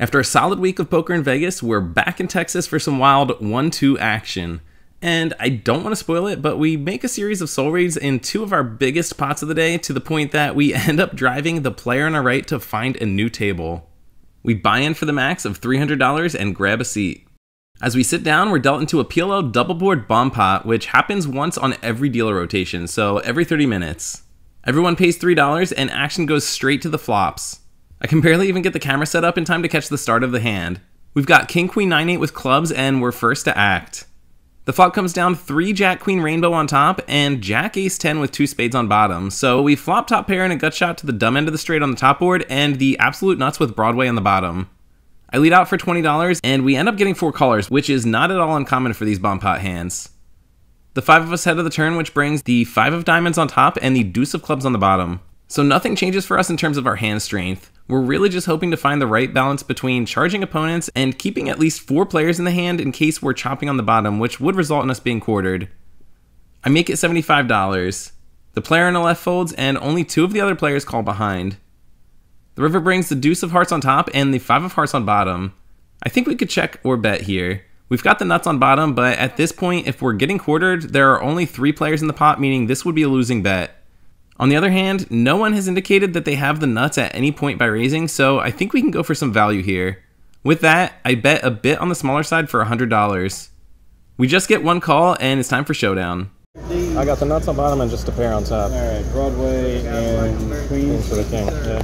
After a solid week of poker in Vegas, we're back in Texas for some wild 1-2 action. And I don't want to spoil it, but we make a series of soul reads in two of our biggest pots of the day to the point that we end up driving the player on our right to find a new table. We buy in for the max of $300 and grab a seat. As we sit down, we're dealt into a PLO double board bomb pot, which happens once on every dealer rotation, so every 30 minutes. Everyone pays $3 and action goes straight to the flops. I can barely even get the camera set up in time to catch the start of the hand. We've got King Queen 9-8 with clubs and we're first to act. The flop comes down 3 Jack Queen Rainbow on top and Jack Ace 10 with 2 spades on bottom. So we flop top pair and a gut shot to the dumb end of the straight on the top board and the absolute nuts with Broadway on the bottom. I lead out for $20 and we end up getting 4 callers, which is not at all uncommon for these bomb pot hands. The 5 of us head of the turn, which brings the 5 of diamonds on top and the deuce of clubs on the bottom. So nothing changes for us in terms of our hand strength. We're really just hoping to find the right balance between charging opponents and keeping at least 4 players in the hand in case we're chopping on the bottom, which would result in us being quartered. I make it $75. The player on the left folds and only 2 of the other players call behind. The river brings the deuce of hearts on top and the 5 of hearts on bottom. I think we could check or bet here. We've got the nuts on bottom, but at this point, if we're getting quartered, there are only 3 players in the pot, meaning this would be a losing bet. On the other hand, no one has indicated that they have the nuts at any point by raising, so I think we can go for some value here. With that, I bet a bit on the smaller side for $100. We just get 1 call, and it's time for showdown. I got the nuts on bottom and just a pair on top. Alright, Broadway and Queens for the king, yeah.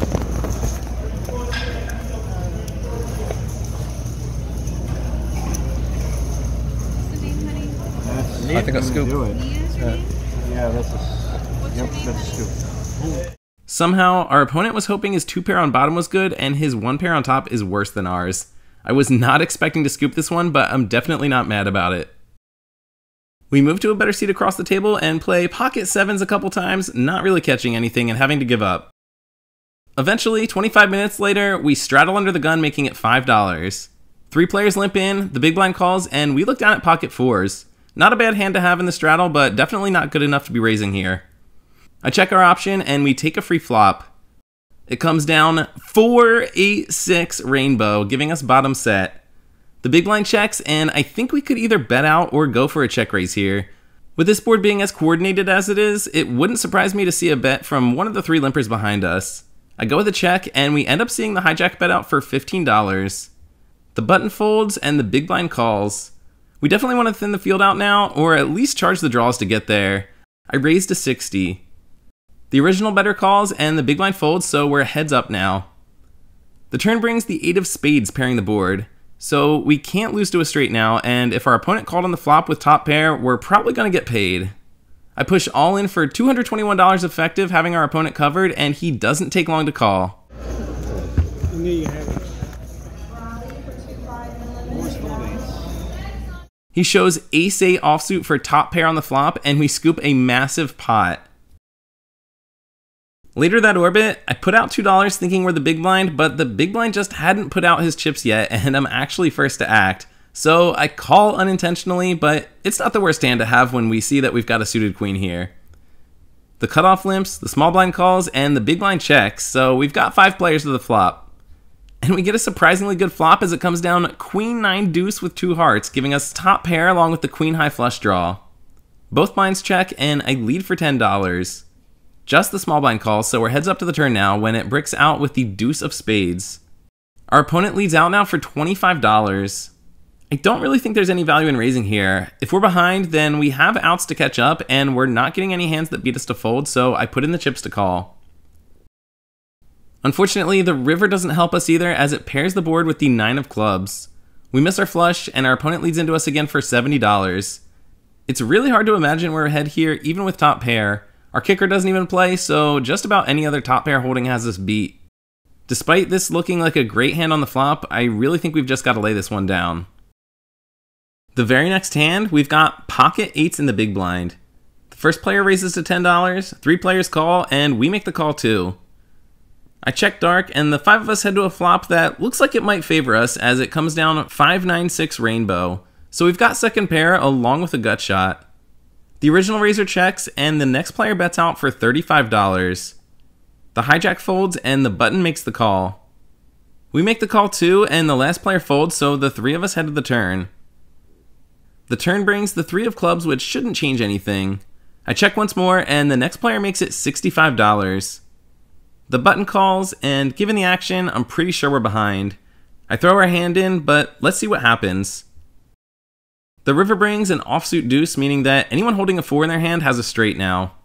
I think a scoop. Yeah, that's a scoop. Somehow, our opponent was hoping his 2 pair on bottom was good, and his 1 pair on top is worse than ours. I was not expecting to scoop this one, but I'm definitely not mad about it. We move to a better seat across the table and play pocket 7s a couple times, not really catching anything and having to give up. Eventually, 25 minutes later, we straddle under the gun, making it $5. 3 players limp in, the big blind calls, and we look down at pocket 4s. Not a bad hand to have in the straddle, but definitely not good enough to be raising here. I check our option and we take a free flop. It comes down 4-8-6 rainbow, giving us bottom set. The big blind checks and I think we could either bet out or go for a check raise here. With this board being as coordinated as it is, it wouldn't surprise me to see a bet from one of the 3 limpers behind us. I go with a check and we end up seeing the hijack bet out for $15. The button folds and the big blind calls. We definitely want to thin the field out now, or at least charge the draws to get there. I raised to 60. The original better calls and the big blind folds, so we're heads up now. The turn brings the 8 of spades pairing the board, so we can't lose to a straight now, and if our opponent called on the flop with top pair, we're probably going to get paid. I push all in for $221 effective, having our opponent covered, and he doesn't take long to call. He shows ace-8 offsuit for top pair on the flop, and we scoop a massive pot. Later that orbit, I put out $2 thinking we're the big blind, but the big blind just hadn't put out his chips yet, and I'm actually first to act. So I call unintentionally, but it's not the worst hand to have when we see that we've got a suited queen here. The cutoff limps, the small blind calls, and the big blind checks, so we've got 5 players to the flop. And we get a surprisingly good flop as it comes down Queen 9 deuce with 2 hearts, giving us top pair along with the Queen high flush draw. Both blinds check and I lead for $10. Just the small blind calls, so we're heads up to the turn now when it bricks out with the deuce of spades. Our opponent leads out now for $25. I don't really think there's any value in raising here. If we're behind, then we have outs to catch up and we're not getting any hands that beat us to fold, so I put in the chips to call. Unfortunately, the river doesn't help us either as it pairs the board with the 9 of clubs. We miss our flush and our opponent leads into us again for $70. It's really hard to imagine we're ahead here even with top pair. Our kicker doesn't even play, so just about any other top pair holding has us beat. Despite this looking like a great hand on the flop, I really think we've just got to lay this one down. The very next hand, we've got pocket 8s in the big blind. The first player raises to $10, 3 players call, and we make the call too. I check dark, and the 5 of us head to a flop that looks like it might favor us as it comes down 5-9-6 rainbow. So we've got second pair along with a gut shot. The original raiser checks, and the next player bets out for $35. The hijack folds, and the button makes the call. We make the call too, and the last player folds, so the three of us head to the turn. The turn brings the 3 of clubs, which shouldn't change anything. I check once more, and the next player makes it $65. The button calls, and given the action, I'm pretty sure we're behind. I throw our hand in, but let's see what happens. The river brings an offsuit deuce, meaning that anyone holding a 4 in their hand has a straight now.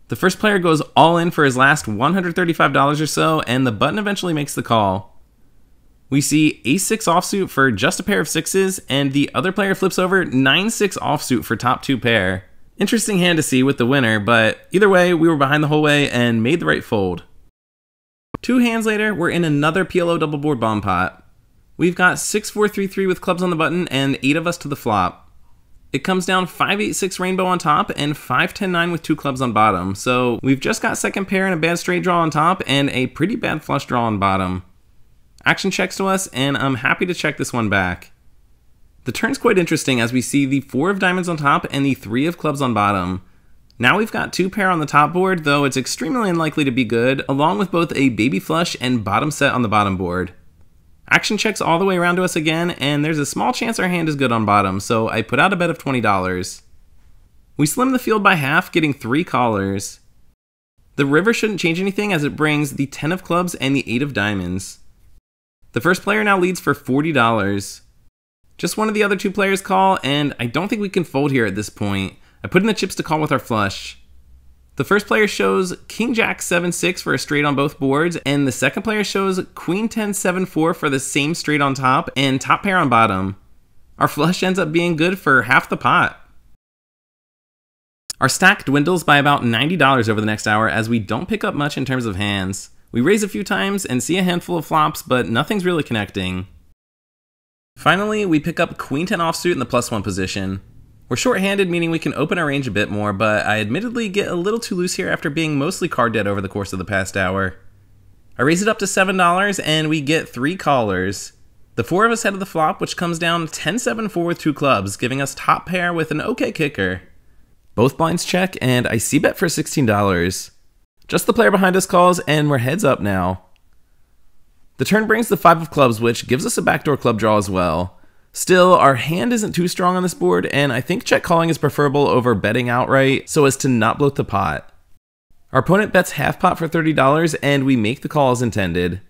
The first player goes all in for his last $135 or so, and the button eventually makes the call. We see ace-6 offsuit for just a pair of 6s, and the other player flips over 9-6 offsuit for top 2 pair. Interesting hand to see with the winner, but either way, we were behind the whole way and made the right fold. 2 hands later, we're in another PLO double board bomb pot. We've got 6-4-3-3 with clubs on the button and 8 of us to the flop. It comes down 5-8-6 rainbow on top and 5-10-9 with 2 clubs on bottom, so we've just got second pair and a bad straight draw on top and a pretty bad flush draw on bottom. Action checks to us, and I'm happy to check this one back. The turn's quite interesting as we see the 4 of diamonds on top and the 3 of clubs on bottom. Now we've got 2 pair on the top board, though it's extremely unlikely to be good, along with both a baby flush and bottom set on the bottom board. Action checks all the way around to us again, and there's a small chance our hand is good on bottom, so I put out a bet of $20. We slim the field by half, getting 3 callers. The river shouldn't change anything as it brings the 10 of clubs and the 8 of diamonds. The first player now leads for $40. Just one of the other 2 players call, and I don't think we can fold here at this point. I put in the chips to call with our flush. The first player shows King Jack 7-6 for a straight on both boards, and the second player shows Queen 10 7-4 for the same straight on top and top pair on bottom. Our flush ends up being good for half the pot. Our stack dwindles by about $90 over the next hour as we don't pick up much in terms of hands. We raise a few times and see a handful of flops, but nothing's really connecting. Finally, we pick up Queen 10 offsuit in the +1 position. We're short-handed, meaning we can open our range a bit more, but I admittedly get a little too loose here after being mostly card dead over the course of the past hour. I raise it up to $7, and we get 3 callers. The 4 of us head to the flop, which comes down 10-7-4 with 2 clubs, giving us top pair with an okay kicker. Both blinds check, and I c-bet for $16. Just the player behind us calls, and we're heads up now. The turn brings the 5 of clubs, which gives us a backdoor club draw as well. Still, our hand isn't too strong on this board, and I think check calling is preferable over betting outright so as to not bloat the pot. Our opponent bets half pot for $30, and we make the call as intended.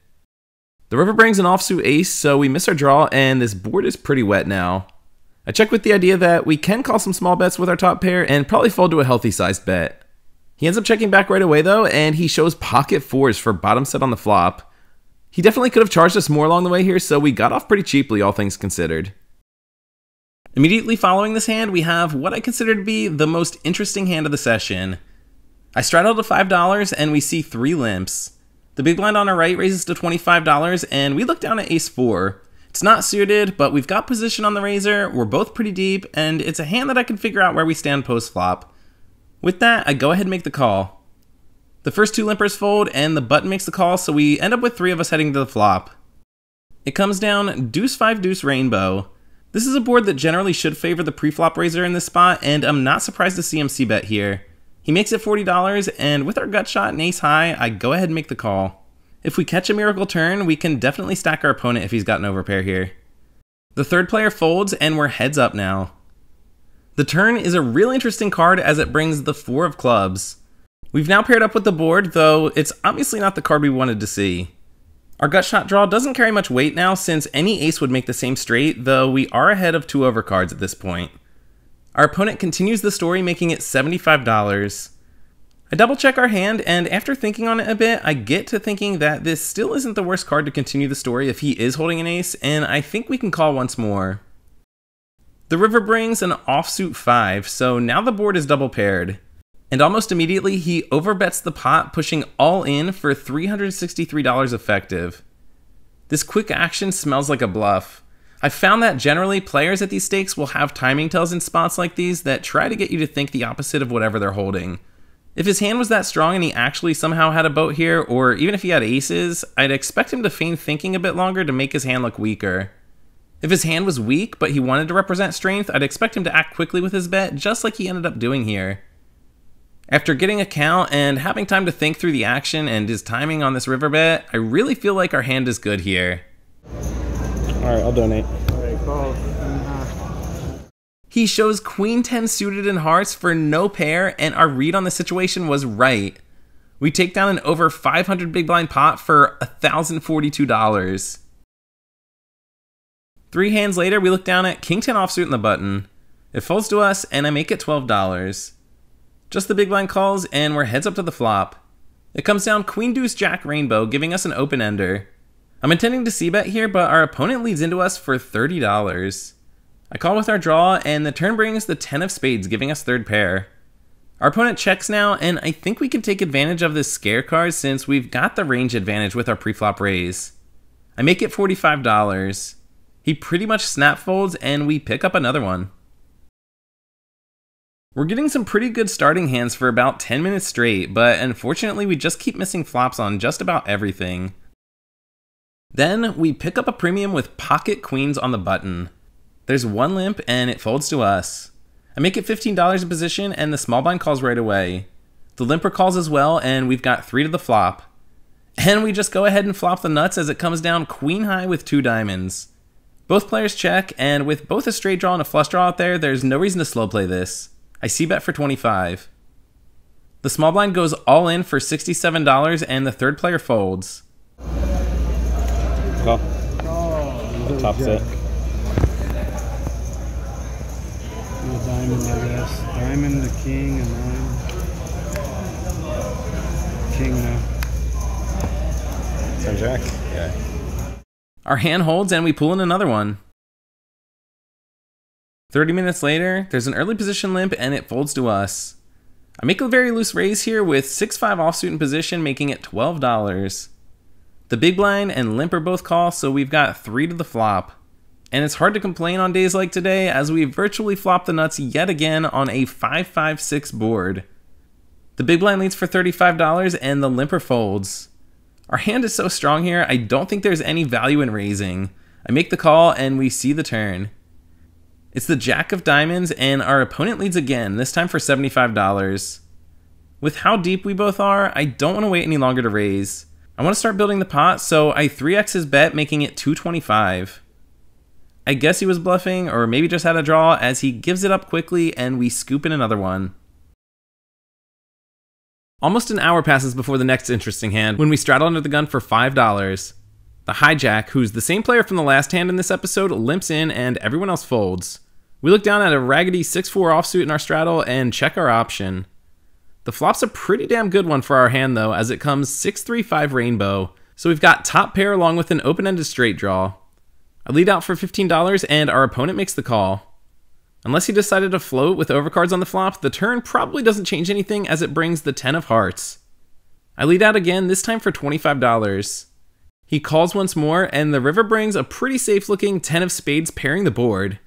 The river brings an offsuit ace, so we miss our draw, and this board is pretty wet now. I check with the idea that we can call some small bets with our top pair and probably fold to a healthy sized bet. He ends up checking back right away though, and he shows pocket 4s for bottom set on the flop. He definitely could have charged us more along the way here, so we got off pretty cheaply, all things considered. Immediately following this hand, we have what I consider to be the most interesting hand of the session. I straddle to $5, and we see 3 limps. The big blind on our right raises to $25, and we look down at ace-4. It's not suited, but we've got position on the razor, we're both pretty deep, and it's a hand that I can figure out where we stand post-flop. With that, I go ahead and make the call. The first 2 limpers fold, and the button makes the call, so we end up with 3 of us heading to the flop. It comes down deuce-5 deuce rainbow. This is a board that generally should favor the pre-flop raiser in this spot, and I'm not surprised to see him c-bet here. He makes it $40, and with our gut shot and ace high, I go ahead and make the call. If we catch a miracle turn, we can definitely stack our opponent if he's got an overpair here. The third player folds, and we're heads up now. The turn is a real interesting card as it brings the 4 of clubs. We've now paired up with the board, though it's obviously not the card we wanted to see. Our gut shot draw doesn't carry much weight now since any ace would make the same straight, though we are ahead of 2 overcards at this point. Our opponent continues the story, making it $75. I double check our hand, and after thinking on it a bit, I get to thinking that this still isn't the worst card to continue the story if he is holding an ace, and I think we can call once more. The river brings an offsuit 5, so now the board is double paired. And almost immediately, he overbets the pot, pushing all in for $363 effective. This quick action smells like a bluff. I've found that generally players at these stakes will have timing tells in spots like these that try to get you to think the opposite of whatever they're holding. If his hand was that strong and he actually somehow had a boat here, or even if he had aces, I'd expect him to feign thinking a bit longer to make his hand look weaker. If his hand was weak, but he wanted to represent strength, I'd expect him to act quickly with his bet, just like he ended up doing here. After getting a count and having time to think through the action and his timing on this river bet, I really feel like our hand is good here. Alright, I'll donate. Alright, call. He shows queen 10 suited in hearts for no pair, and our read on the situation was right. We take down an over 500 big blind pot for $1,042. 3 hands later, we look down at king 10 offsuit in the button. It folds to us, and I make it $12. Just the big blind calls, and we're heads up to the flop. It comes down queen deuce jack rainbow, giving us an open ender. I'm intending to c-bet here, but our opponent leads into us for $30. I call with our draw, and the turn brings the 10 of spades, giving us third pair. Our opponent checks now, and I think we can take advantage of this scare card since we've got the range advantage with our preflop raise. I make it $45. He pretty much snap folds, and we pick up another one. We're getting some pretty good starting hands for about 10 minutes straight, but unfortunately we just keep missing flops on just about everything. Then we pick up a premium with pocket queens on the button. There's one limp, and it folds to us. I make it $15 in position, and the small blind calls right away. The limper calls as well, and we've got 3 to the flop. And we just go ahead and flop the nuts as it comes down queen high with 2 diamonds. Both players check, and with both a straight draw and a flush draw out there, there's no reason to slow play this. I c-bet for 25. The small blind goes all in for $67, and the third player folds. Call. Top set. A diamond, I guess. Diamond, the king, and 9. King now. 10 jack. Yeah. Our hand holds, and we pull in another one. 30 minutes later, there's an early position limp, and it folds to us. I make a very loose raise here with 6-5 offsuit in position, making it $12. The big blind and limper both call, so we've got 3 to the flop. And it's hard to complain on days like today, as we virtually flop the nuts yet again on a 5-5-6 board. The big blind leads for $35, and the limper folds. Our hand is so strong here, I don't think there's any value in raising. I make the call, and we see the turn. It's the jack of diamonds, and our opponent leads again, this time for $75. With how deep we both are, I don't want to wait any longer to raise. I want to start building the pot, so I 3x his bet, making it $225. I guess he was bluffing, or maybe just had a draw, as he gives it up quickly, and we scoop in another one. Almost an hour passes before the next interesting hand, when we straddle under the gun for $5. The hijack, who's the same player from the last hand in this episode, limps in, and everyone else folds. We look down at a raggedy 6-4 offsuit in our straddle, and check our option. The flop's a pretty damn good one for our hand though, as it comes 6-3-5 rainbow, so we've got top pair along with an open-ended straight draw. I lead out for $15, and our opponent makes the call. Unless he decided to float with overcards on the flop, the turn probably doesn't change anything as it brings the 10 of hearts. I lead out again, this time for $25. He calls once more, and the river brings a pretty safe looking 10 of spades pairing the board.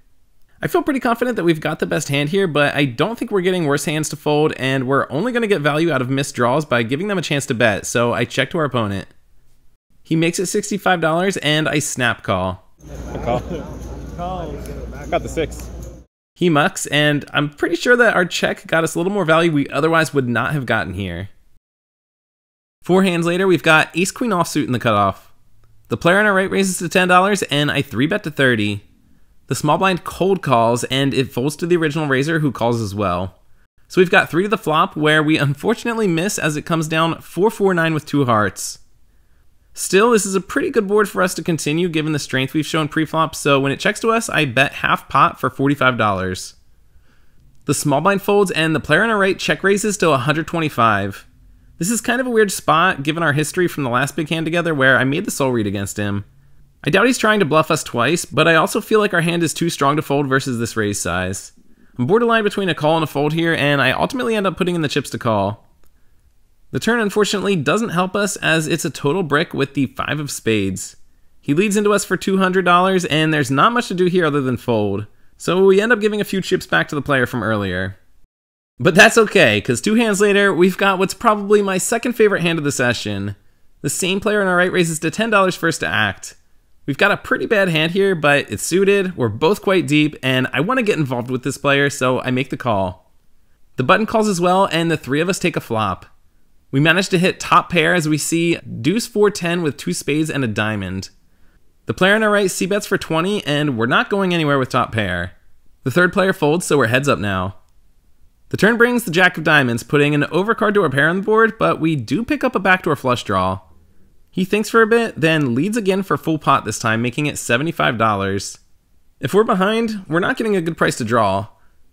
I feel pretty confident that we've got the best hand here, but I don't think we're getting worse hands to fold, and we're only going to get value out of missed draws by giving them a chance to bet, so I check to our opponent. He makes it $65, and I snap call. Call. Got the 6. He mucks, and I'm pretty sure that our check got us a little more value we otherwise would not have gotten here. 4 hands later, we've got ace-queen offsuit in the cutoff. The player on our right raises to $10, and I 3-bet to $30. The small blind cold calls, and it folds to the original raiser, who calls as well. So we've got 3 to the flop, where we unfortunately miss as it comes down 4-4-9 with 2 hearts. Still, this is a pretty good board for us to continue given the strength we've shown pre-flop, so when it checks to us, I bet half pot for $45. The small blind folds, and the player on our right check raises to $125. This is kind of a weird spot given our history from the last big hand together where I made the soul read against him. I doubt he's trying to bluff us twice, but I also feel like our hand is too strong to fold versus this raise size. I'm borderline between a call and a fold here, and I ultimately end up putting in the chips to call. The turn unfortunately doesn't help us as it's a total brick with the 5 of spades. He leads into us for $200, and there's not much to do here other than fold. So we end up giving a few chips back to the player from earlier. But that's okay, because 2 hands later, we've got what's probably my second favorite hand of the session. The same player on our right raises to $10 first to act. We've got a pretty bad hand here, but it's suited, we're both quite deep, and I want to get involved with this player, so I make the call. The button calls as well, and the 3 of us take a flop. We manage to hit top pair as we see deuce 4-10 with 2 spades and a diamond. The The player on our right c-bets for 20, and we're not going anywhere with top pair. The third player folds, so we're heads up now. The turn brings the jack of diamonds, putting an overcard to our pair on the board, but we do pick up a backdoor flush draw. He thinks for a bit, then leads again for full pot this time, making it $75. If we're behind, we're not getting a good price to draw.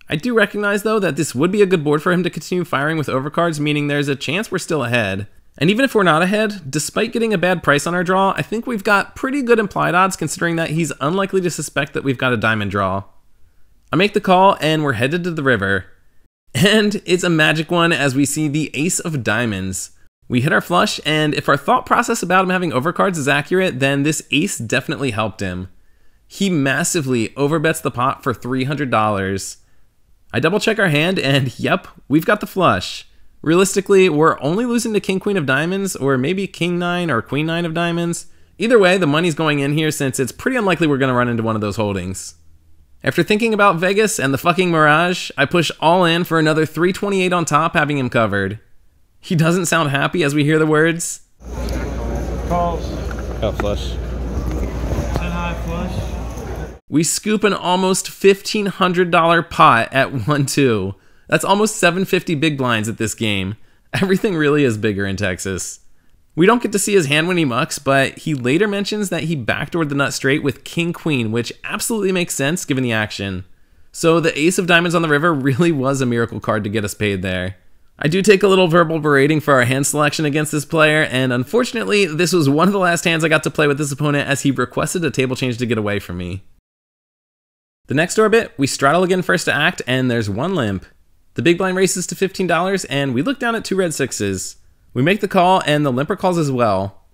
I do recognize though that this would be a good board for him to continue firing with overcards, meaning there's a chance we're still ahead. And even if we're not ahead, despite getting a bad price on our draw, I think we've got pretty good implied odds considering that he's unlikely to suspect that we've got a diamond draw. I make the call and we're headed to the river. And it's a magic one as we see the ace of diamonds. We hit our flush, and if our thought process about him having overcards is accurate, then this ace definitely helped him. He massively overbets the pot for $300. I double check our hand and yep, we've got the flush. Realistically, we're only losing to king queen of diamonds or maybe king nine or queen nine of diamonds. Either way, the money's going in here since it's pretty unlikely we're going to run into one of those holdings. After thinking about Vegas and the fucking mirage, I push all in for another 328 on top, having him covered. He doesn't sound happy as we hear the words. Calls. Got flush. 10 high flush. We scoop an almost $1,500 pot at 1-2. That's almost 750 big blinds at this game. Everything really is bigger in Texas. We don't get to see his hand when he mucks, but he later mentions that he backdoored the nut straight with king queen, which absolutely makes sense given the action. So the ace of diamonds on the river really was a miracle card to get us paid there. I do take a little verbal berating for our hand selection against this player, and unfortunately, this was one of the last hands I got to play with this opponent as he requested a table change to get away from me. The next orbit, we straddle again first to act, and there's one limp. The big blind races to $15, and we look down at two red sixes. We make the call, and the limper calls as well.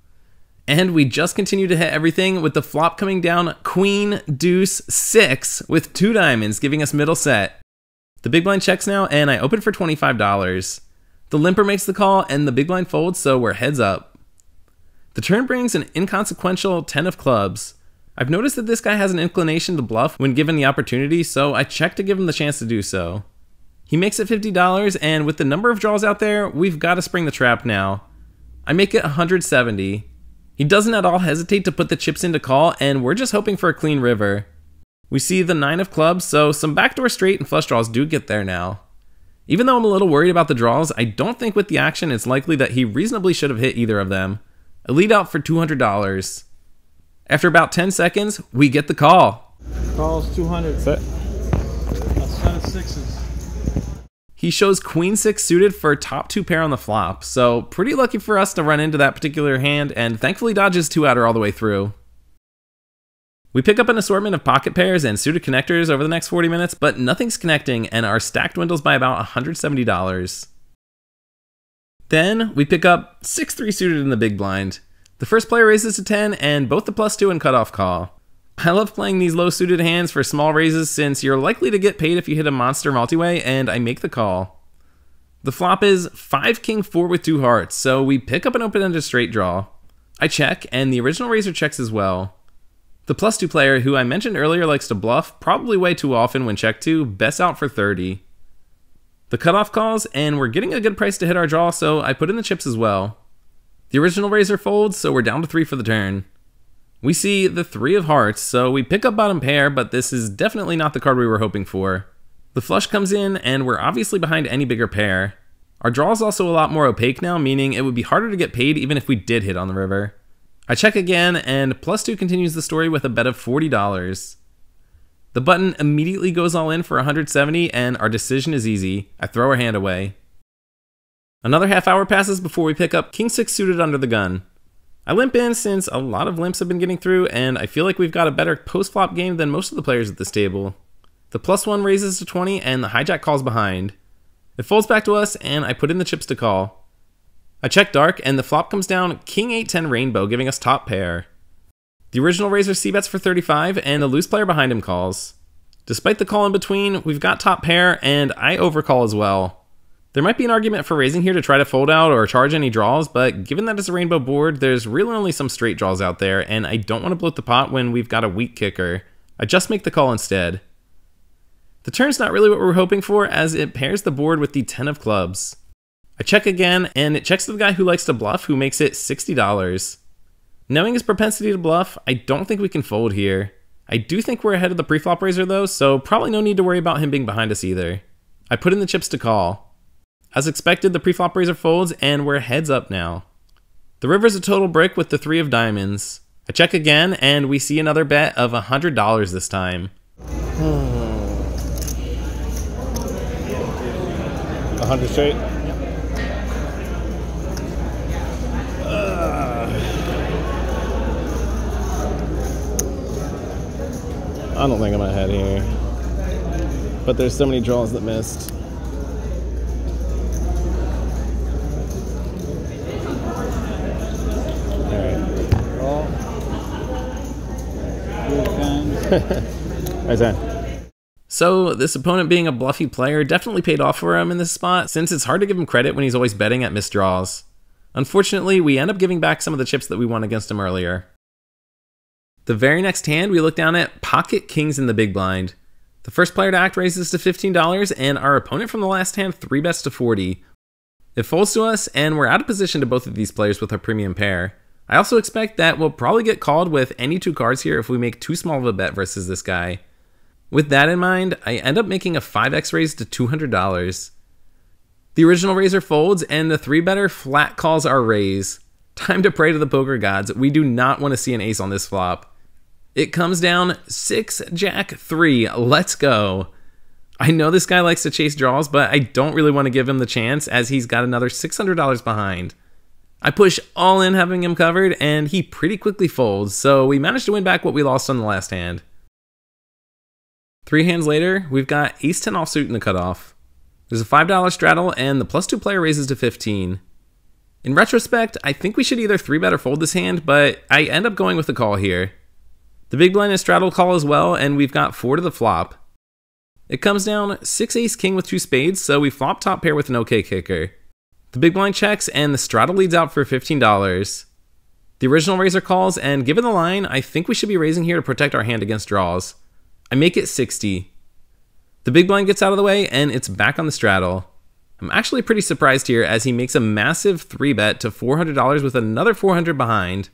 And we just continue to hit everything with the flop coming down queen, deuce, six with two diamonds, giving us middle set. The big blind checks now, and I open for $25. The limper makes the call, and the big blind folds, so we're heads up. The turn brings an inconsequential 10 of clubs. I've noticed that this guy has an inclination to bluff when given the opportunity, so I check to give him the chance to do so. He makes it $50, and with the number of draws out there, we've got to spring the trap now. I make it $170. He doesn't at all hesitate to put the chips in to call, and we're just hoping for a clean river. We see the 9 of clubs, so some backdoor straight and flush draws do get there now. Even though I'm a little worried about the draws, I don't think with the action it's likely that he reasonably should have hit either of them. A lead out for $200. After about 10 seconds, we get the call. Calls 200. Set. A set of sixes. He shows queen six suited for top two pair on the flop, so pretty lucky for us to run into that particular hand, and thankfully dodges two outer all the way through. We pick up an assortment of pocket pairs and suited connectors over the next 40 minutes, but nothing's connecting and our stack dwindles by about $170. Then we pick up 6-3 suited in the big blind. The first player raises to 10 and both the +2 and cutoff call. I love playing these low suited hands for small raises since you're likely to get paid if you hit a monster multi-way, and I make the call. The flop is 5 king 4 with 2 hearts, so we pick up an open-ended straight draw. I check and the original raiser checks as well. The +2 player, who I mentioned earlier likes to bluff, probably way too often when checked to, bets out for 30. The cutoff calls, and we're getting a good price to hit our draw, so I put in the chips as well. The original raiser folds, so we're down to 3 for the turn. We see the 3 of hearts, so we pick up bottom pair, but this is definitely not the card we were hoping for. The flush comes in, and we're obviously behind any bigger pair. Our draw is also a lot more opaque now, meaning it would be harder to get paid even if we did hit on the river. I check again, and +2 continues the story with a bet of $40. The button immediately goes all in for $170, and our decision is easy. I throw our hand away. Another half hour passes before we pick up king 6 suited under the gun. I limp in since a lot of limps have been getting through, and I feel like we've got a better post-flop game than most of the players at this table. The +1 raises to 20, and the hijack calls behind. It folds back to us, and I put in the chips to call. I check dark, and the flop comes down king 8-10 rainbow, giving us top pair. The original raiser c-bets for 35, and a loose player behind him calls. Despite the call in between, we've got top pair, and I overcall as well. There might be an argument for raising here to try to fold out or charge any draws, but given that it's a rainbow board, there's really only some straight draws out there, and I don't want to bloat the pot when we've got a weak kicker. I just make the call instead. The turn's not really what we're hoping for, as it pairs the board with the 10 of clubs. I check again, and it checks to the guy who likes to bluff, who makes it $60. Knowing his propensity to bluff, I don't think we can fold here. I do think we're ahead of the pre-flop raiser though, so probably no need to worry about him being behind us either. I put in the chips to call. As expected, the pre-flop raiser folds, and we're heads up now. The river's a total brick with the 3 of diamonds. I check again, and we see another bet of $100 this time. 100 straight. I don't think I'm ahead here, but there's so many draws that missed. All right. Nice hand. So this opponent being a bluffy player definitely paid off for him in this spot, since it's hard to give him credit when he's always betting at missed draws. Unfortunately, we end up giving back some of the chips that we won against him earlier. The very next hand, we look down at pocket kings in the big blind. The first player to act raises to $15, and our opponent from the last hand 3-bets to 40. It folds to us, and we're out of position to both of these players with our premium pair. I also expect that we'll probably get called with any 2 cards here if we make too small of a bet versus this guy. With that in mind, I end up making a 5x raise to $200. The original raiser folds, and the 3-better flat calls our raise. Time to pray to the poker gods. We do not want to see an ace on this flop. It comes down 6 Jack 3. Let's go. I know this guy likes to chase draws, but I don't really want to give him the chance as he's got another $600 behind. I push all in having him covered, and he pretty quickly folds, so we managed to win back what we lost on the last hand. 3 hands later, we've got ace-10 offsuit in the cutoff. There's a $5 straddle, and the +2 player raises to 15. In retrospect, I think we should either 3-bet or fold this hand, but I end up going with the call here. The big blind is straddle call as well, and we've got 4 to the flop. It comes down 6 ace king with 2 spades, so we flop top pair with an okay kicker. The big blind checks, and the straddle leads out for $15. The original raiser calls, and given the line, I think we should be raising here to protect our hand against draws. I make it 60. The big blind gets out of the way, and it's back on the straddle. I'm actually pretty surprised here as he makes a massive 3-bet to $400 with another $400 behind.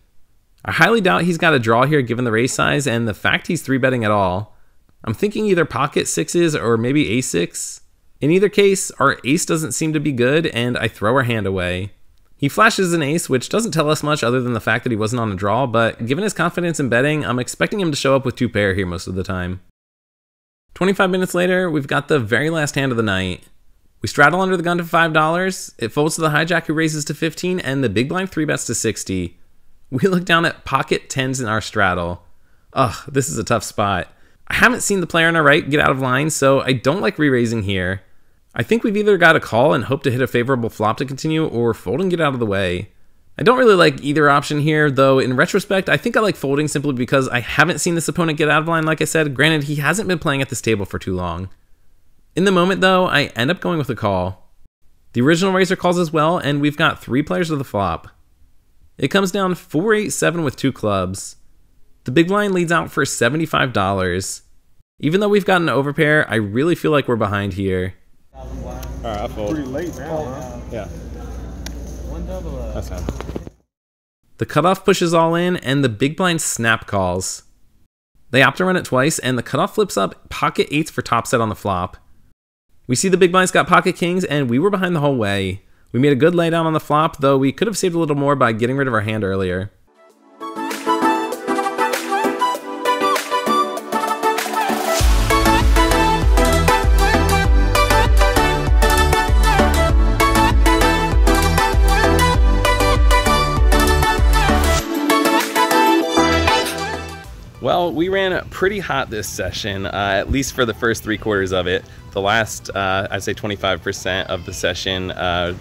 I highly doubt he's got a draw here given the raise size and the fact he's 3-betting at all. I'm thinking either pocket 6s or maybe ace-6. In either case, our ace doesn't seem to be good, and I throw our hand away. He flashes an ace, which doesn't tell us much other than the fact that he wasn't on a draw, but given his confidence in betting, I'm expecting him to show up with 2 pair here most of the time. 25 minutes later, we've got the very last hand of the night. We straddle under the gun to $5, it folds to the hijack who raises to 15, and the big blind 3-bets to 60. We look down at pocket 10s in our straddle. Ugh, this is a tough spot. I haven't seen the player on our right get out of line, so I don't like re-raising here. I think we've either got to call and hope to hit a favorable flop to continue, or fold and get out of the way. I don't really like either option here, though in retrospect, I think I like folding simply because I haven't seen this opponent get out of line like I said. Granted, he hasn't been playing at this table for too long. In the moment though, I end up going with a call. The original raiser calls as well, and we've got 3 players to the flop. It comes down 4-8-7 with 2 clubs. The big blind leads out for $75. Even though we've got an overpair, I really feel like we're behind here. Alright, I fold. Pretty late now, huh? Yeah. One double up. That's fine. The cutoff pushes all in, and the big blind snap calls. They opt to run it twice, and the cutoff flips up pocket 8s for top set on the flop. We see the big blind's got pocket kings, and we were behind the whole way. We made a good laydown on the flop, though we could have saved a little more by getting rid of our hand earlier. Well, we ran pretty hot this session, at least for the first 3/4 of it. The last, I'd say 25% of the session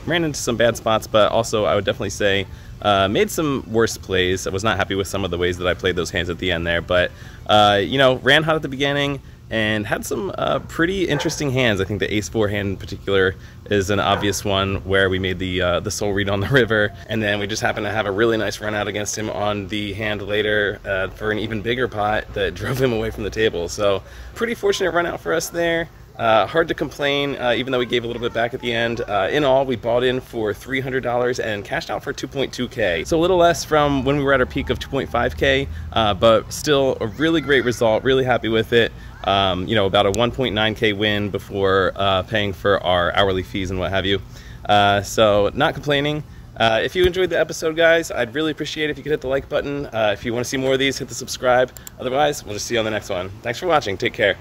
ran into some bad spots, but also I would definitely say made some worse plays. I was not happy with some of the ways that I played those hands at the end there, but you know, ran hot at the beginning and had some pretty interesting hands. I think the ace-4 hand in particular is an obvious one where we made the soul read on the river, and then we just happened to have a really nice run out against him on the hand later for an even bigger pot that drove him away from the table. So pretty fortunate run out for us there. Hard to complain, even though we gave a little bit back at the end. In all, we bought in for $300 and cashed out for 2.2K. So a little less from when we were at our peak of 2.5K, but still a really great result. Really happy with it. You know, about a 1.9K win before paying for our hourly fees and what have you. So not complaining. If you enjoyed the episode, guys, I'd really appreciate it if you could hit the like button. If you want to see more of these, hit the subscribe. Otherwise, we'll just see you on the next one. Thanks for watching. Take care.